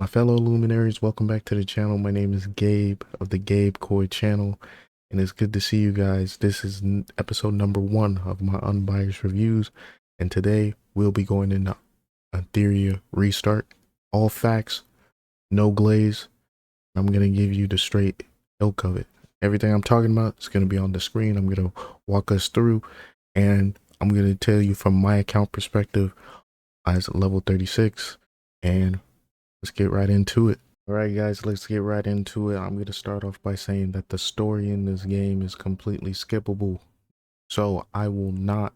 My fellow luminaries, welcome back to the channel. My name is Gabe of the Gabe Koi channel, and it's good to see you guys. This is episode number 1 of my unbiased reviews, and today we'll be going into Etheria Restart. All facts, no glaze. I'm going to give you the straight ilk of it. Everything I'm talking about is going to be on the screen. I'm going to walk us through, and I'm going to tell you from my account perspective as level 36, and let's get right into it. Alright guys, let's get right into it. I'm going to start off by saying that the story in this game is completely skippable. So I will not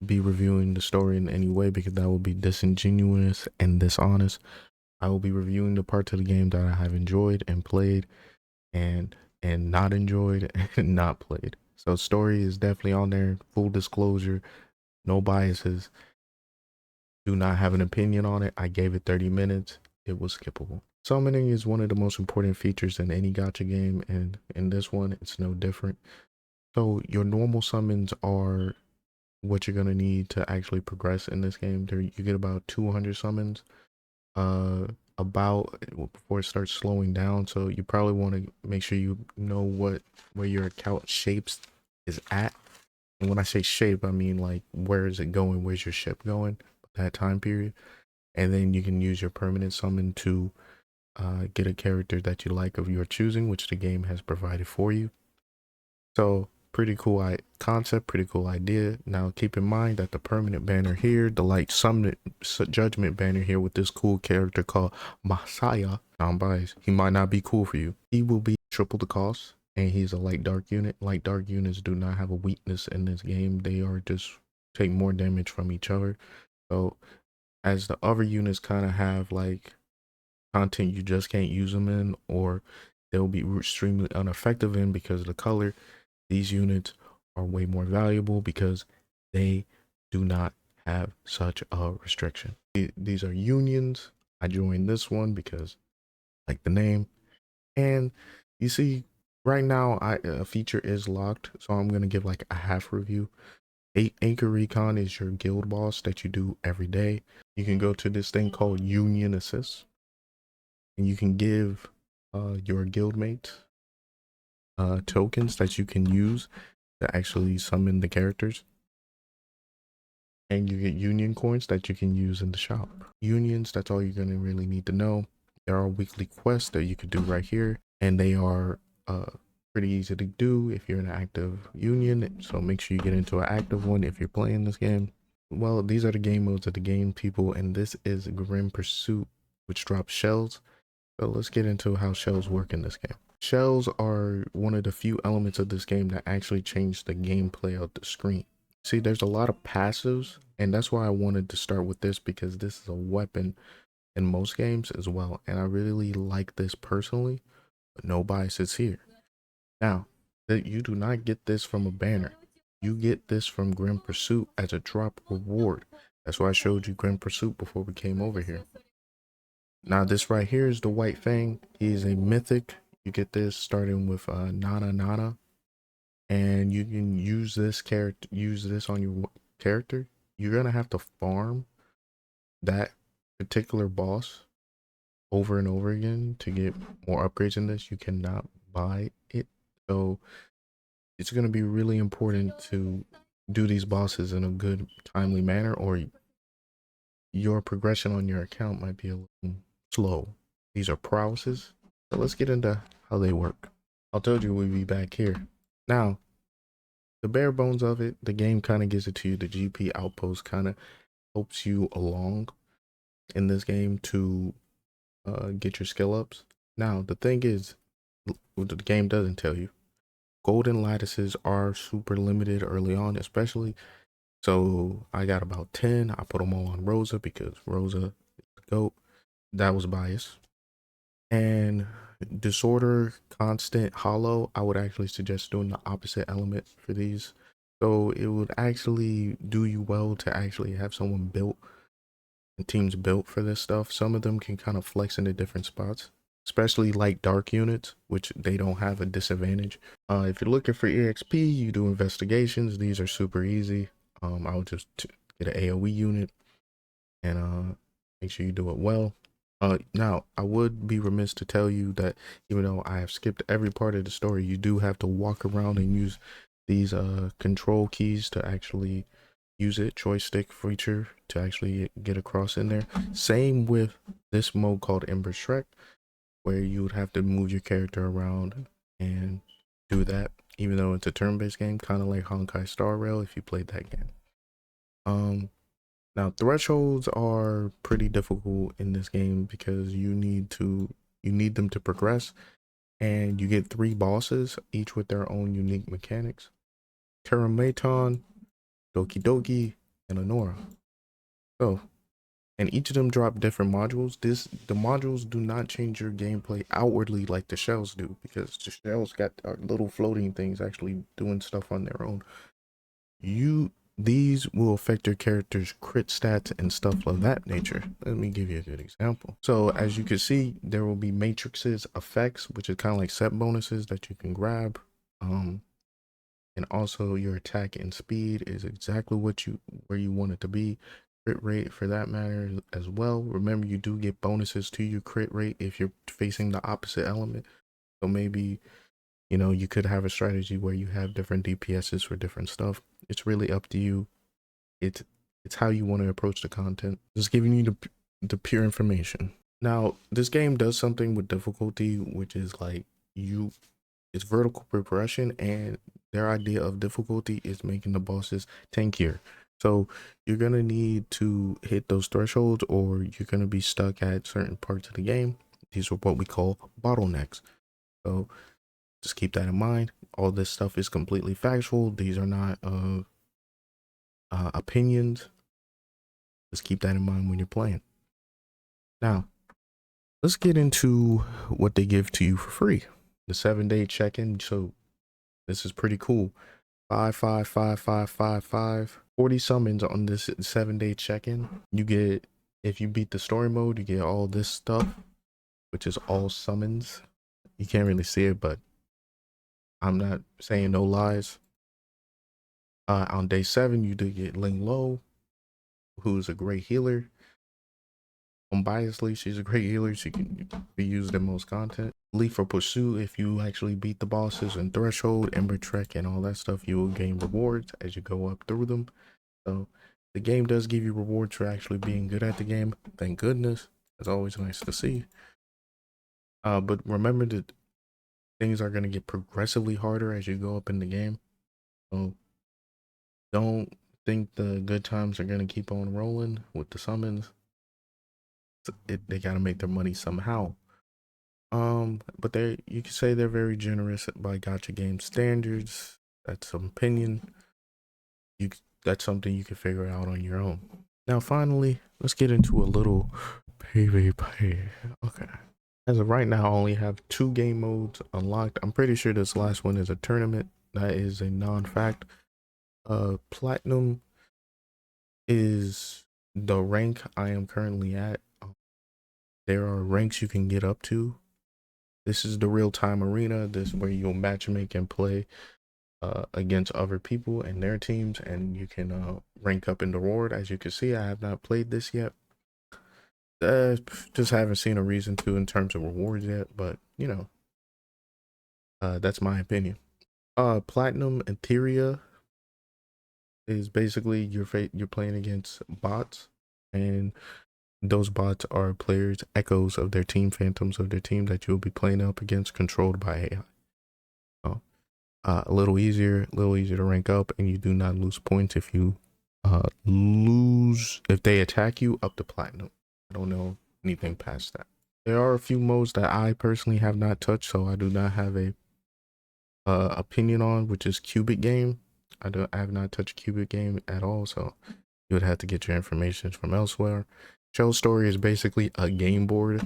be reviewing the story in any way because that will be disingenuous and dishonest. I will be reviewing the parts of the game that I have enjoyed and played and not enjoyed and not played. So story is definitely on there. Full disclosure, no biases. Do not have an opinion on it. I gave it 30 minutes. It was skippable. Summoning is one of the most important features in any gacha game, and in this one, it's no different. So your normal summons are what you're gonna need to actually progress in this game. There, you get about 200 summons, about before it starts slowing down. So you probably want to make sure you know where your account shapes is at. And when I say shape, I mean like where is it going? Where's your ship going? That time period, and then you can use your permanent summon to get a character that you like of your choosing, which the game has provided for you. So pretty cool concept, pretty cool idea. Now keep in mind that the permanent banner here, the light summon judgment banner here with this cool character called Masaya, I'm biased, he might not be cool for you. He will be triple the cost, and he's a light dark unit. Light dark units do not have a weakness in this game. They are just take more damage from each other. So as the other units kind of have like content you just can't use them in, or they'll be extremely ineffective in because of the color, these units are way more valuable because they do not have such a restriction. These are unions. I joined this one because I like the name, and you see right now a feature is locked, so I'm gonna give like a half review. Anchor Recon is your guild boss that you do every day. You can go to this thing called Union Assist, and you can give your guildmate tokens that you can use to actually summon the characters. And you get union coins that you can use in the shop. Unions, that's all you're going to really need to know. There are weekly quests that you could do right here, and they are pretty easy to do if you're an active union. So make sure you get into an active one if you're playing this game. Well, these are the game modes of the game, people, and this is Grim Pursuit, which drops shells. So let's get into how shells work in this game. Shells are one of the few elements of this game that actually change the gameplay of the screen. See, there's a lot of passives, and that's why I wanted to start with this, because this is a weapon in most games as well. And I really like this personally, but no biases here. Now, that you do not get this from a banner. You get this from Grim Pursuit as a drop reward. That's why I showed you Grim Pursuit before we came over here. Now this right here is the White Fang. He is a mythic. You get this starting with Nana Nana, and you can use this character. Use this on your character. You're gonna have to farm that particular boss over and over again to get more upgrades in this. You cannot buy it, so it's gonna be really important to do these bosses in a good, timely manner, or your progression on your account might be a little slow. These are prowesses. So let's get into how they work. I told you we'd be back here. Now, the bare bones of it, the game kind of gives it to you. The GP outpost kind of helps you along in this game to get your skill ups. Now, the thing is, what the game doesn't tell you, golden lattices are super limited early on, especially. So I got about 10. I put them all on Rosa because Rosa is the GOAT. That was biased. And disorder, constant, hollow, I would actually suggest doing the opposite element for these. So it would actually do you well to actually have someone built and teams built for this stuff. Some of them can kind of flex into different spots, especially like dark units, which they don't have a disadvantage. If you're looking for EXP, you do investigations. These are super easy. I would just get an AoE unit and make sure you do it well. Now I would be remiss to tell you that even though I have skipped every part of the story, you do have to walk around and use these control keys to actually use it, joystick feature to actually get across in there. Same with this mode called Ember Shrek, where you would have to move your character around and do that, even though it's a turn-based game, kind of like Honkai Star Rail if you played that game. Now thresholds are pretty difficult in this game because you need them to progress, and you get 3 bosses, each with their own unique mechanics. Teramaton, Doki Doki, and Honora. So, and each of them drop different modules. The modules do not change your gameplay outwardly like the shells do, because the shells got little floating things actually doing stuff on their own. These will affect your character's crit stats and stuff of that nature. Let me give you a good example. So as you can see, there will be matrices effects, which is kind of like set bonuses that you can grab. And also your attack and speed is exactly where you want it to be. Crit rate for that matter as well. Remember, you do get bonuses to your crit rate if you're facing the opposite element. So maybe, you could have a strategy where you have different DPSs for different stuff. It's really up to you. It's how you want to approach the content. Just giving you the pure information. Now, this game does something with difficulty, which is like it's vertical progression, and their idea of difficulty is making the bosses tankier. So you're gonna need to hit those thresholds, or you're gonna be stuck at certain parts of the game. These are what we call bottlenecks. So just keep that in mind. All this stuff is completely factual. These are not opinions. Just keep that in mind when you're playing. Now, let's get into what they give to you for free. The 7-day check-in. So this is pretty cool. 5, 5, 5, 5, 5, 5. 40 summons on this 7-day check-in. You get, if you beat the story mode, you get all this stuff, which is all summons. You can't really see it, but I'm not saying no lies. On day 7, you do get Ling Lo, who's a great healer. Unbiasedly, she's a great healer. She can be used in most content. Leaf for Pursuit, if you actually beat the bosses and Threshold, Ember Trek, and all that stuff, you will gain rewards as you go up through them. So the game does give you rewards for actually being good at the game. Thank goodness. It's always nice to see. But remember that things are going to get progressively harder as you go up in the game. So don't think the good times are going to keep on rolling with the summons. They got to make their money somehow. But you can say they're very generous by gacha game standards. That's some opinion. That's something you can figure out on your own. Now, finally, let's get into a little PvP. Okay. As of right now, I only have 2 game modes unlocked. I'm pretty sure this last one is a tournament. That is a non-fact. Platinum is the rank I am currently at. There are ranks you can get up to. This is the real-time arena. This is where you'll matchmake and play against other people and their teams, and you can rank up in the reward. As you can see, I have not played this yet. Just haven't seen a reason to in terms of rewards yet, but that's my opinion. Platinum Etheria is basically you're playing against bots, and those bots are players, echoes of their team, phantoms of their team that you'll be playing up against, controlled by AI. So, a little easier to rank up, and you do not lose points if you if they attack you up to platinum. I don't know anything past that. There are a few modes that I personally have not touched, so I do not have a opinion on, which is cubic game. I have not touched cubic game at all, so you would have to get your information from elsewhere. Shell Story is basically a game board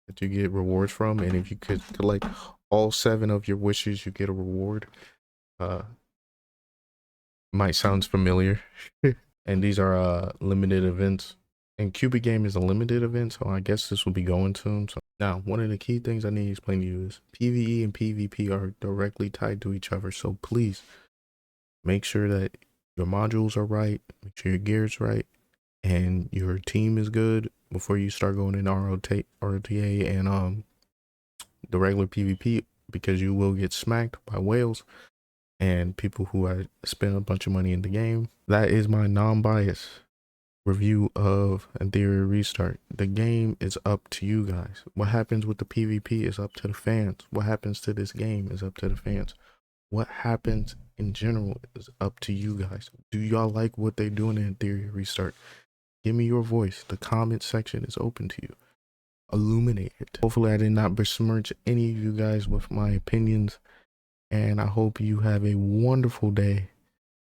that you get rewards from, and if you could collect all 7 of your wishes, you get a reward. Might sounds familiar. And these are limited events, and cubic game is a limited event, so I guess this will be going soon. So now, one of the key things I need to explain to you is PvE and PvP are directly tied to each other, so please make sure that your modules are right, make sure your gear is right, and your team is good before you start going in ROTA and the regular PvP, because you will get smacked by whales and people who spend a bunch of money in the game. That is my non-biased review of Etheria Restart. The game is up to you guys. What happens with the PvP is up to the fans. What happens to this game is up to the fans. What happens in general is up to you guys. Do y'all like what they're doing in Etheria Restart? Give me your voice. The comment section is open to you. Illuminate it. Hopefully I did not besmirch any of you guys with my opinions, and I hope you have a wonderful day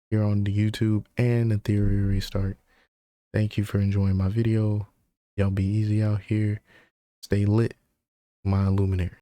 here on the YouTube and Etheria Restart. Thank you for enjoying my video. Y'all be easy out here. Stay lit, my illuminator.